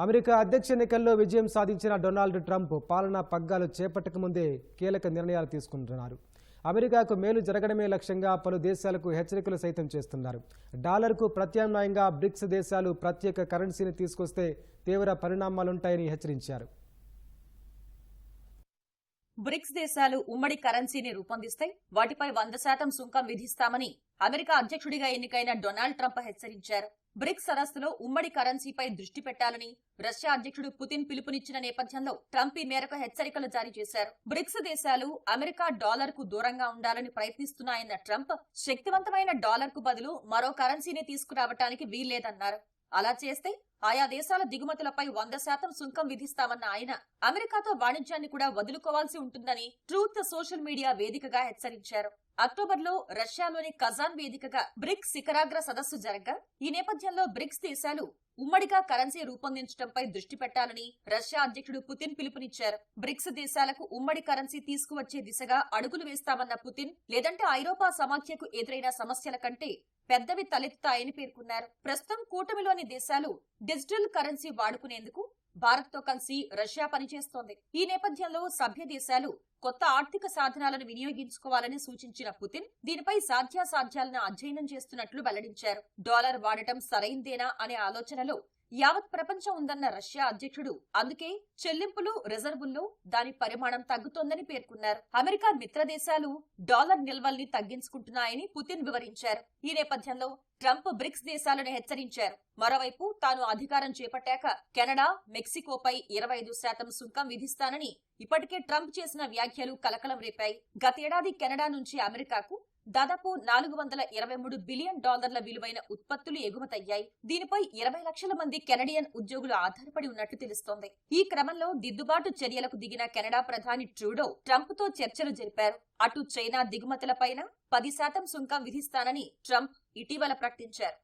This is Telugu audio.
అమెరికా అధ్యక్ష ఎన్నికల్లో విజయం సాధించిన డొనాల్డ్ ట్రంప్ పాలనా పగ్గాలు చేపట్టక ముందే కీలక నిర్ణయాలు తీసుకుంటున్నారు. అమెరికాకు మేలు జరగడమే లక్ష్యంగా పలు దేశాలకు హెచ్చరికలు సైతం చేస్తున్నారు. డాలర్కు ప్రత్యామ్నాయంగా బ్రిక్స్ దేశాలు ప్రత్యేక కరెన్సీని తీసుకొస్తే తీవ్ర పరిణామాలుంటాయని హెచ్చరించారు. బ్రిక్స్ దేశాలు ఉమ్మడి కరెన్సీని రూపొందిస్తే వాటిపై 100% సుంకం విధిస్తామని అమెరికా అధ్యక్షుడిగా ఎన్నికైన డొనాల్డ్ ట్రంప్ హెచ్చరించారు. బ్రిక్స్ సదస్సులో ఉమ్మడి కరెన్సీపై దృష్టి పెట్టాలని రష్యా అధ్యక్షుడు పుతిన్ పిలుపునిచ్చిన నేపథ్యంలో ట్రంప్ ఈ మేరకు హెచ్చరికలు జారీ చేశారు. బ్రిక్స్ దేశాలు అమెరికా డాలర్ కు దూరంగా ఉండాలని ప్రయత్నిస్తున్నాయన్న ట్రంప్ శక్తివంతమైన డాలర్ కు బదులు మరో కరెన్సీని తీసుకురావటానికి వీల్లేదన్నారు. అలా చేస్తే ఆయా దేశాల దిగుమతులపై 100% సుంకం విధిస్తామన్న ఆయన అమెరికాతో వాణిజ్యాన్ని కూడా వదులుకోవాల్సి ఉంటుందని ట్రూత్ సోషల్ మీడియా వేదికగా హెచ్చరించారు. అక్టోబర్లో రష్యాలోని కజాన్ వేదికగా బ్రిక్స్ శిఖరాగ్ర సదస్సు జరగ్గా ఈ నేపథ్యంలో బ్రిక్స్ దేశాలు ఉమ్మడిగా కరెన్సీ రూపొందించడంపై దృష్టి పెట్టాలని రష్యా అధ్యక్షుడు పుతిన్ పిలుపునిచ్చారు. బ్రిక్స్ దేశాలకు ఉమ్మడి కరెన్సీ తీసుకువచ్చే దిశగా అడుగులు వేస్తామన్న పుతిన్ లేదంటే ఐరోపా సమాఖ్యకు ఎదురైన సమస్యల కంటే పెద్దవి తలెత్తుతాయని పేర్కొన్నారు. ప్రస్తుతం కూటమిలోని దేశాలు డిజిటల్ కరెన్సీ వాడుకునేందుకు భారత్ తో కలిసి రష్యా పనిచేస్తోంది. ఈ నేపథ్యంలో సభ్య దేశాలు కొత్త ఆర్థిక సాధనాలను వినియోగించుకోవాలని సూచించిన పుతిన్ దీనిపై సాధ్యాసాధ్యాలను అధ్యయనం చేస్తున్నట్లు వెల్లడించారు. డాలర్ వాడటం సరైందేనా అనే ఆలోచనలో యావత్ ప్రపంచం ఉందన్న రష్యా అధ్యక్షుడు అందుకే చెల్లింపులు రిజర్వుల్లో దాని పరిమాణం తగ్గుతోందని పేర్కొన్నారు. అమెరికా మిత్ర దేశాలు డాలర్ నిల్వల్ని తగ్గించుకుంటున్నాయని పుతిన్ వివరించారు. ఈ నేపథ్యంలో ట్రంప్ బ్రిక్స్ దేశాలను హెచ్చరించారు. మరోవైపు తాను అధికారం చేపట్టాక కెనడా, మెక్సికోపై 25% సుంకం విధిస్తానని ఇప్పటికే ట్రంప్ చేసిన వ్యాఖ్యలు కలకలం రేపాయి. గతేడాది కెనడా నుంచి అమెరికాకు దాదాపు $423 బిలియన్ విలువైన ఉత్పత్తులు ఎగుమతయ్యాయి. దీనిపై 20 లక్షల మంది కెనడియన్ ఉద్యోగులు ఆధారపడి ఉన్నట్లు తెలుస్తోంది. ఈ క్రమంలో దిద్దుబాటు చర్యలకు దిగిన కెనడా ప్రధాని ట్రూడో ట్రంప్ తో చర్చలు జరిపారు. అటు చైనా దిగుమతులపైన 10% సుంకం విధిస్తానని ట్రంప్ ఇటీవల ప్రకటించారు.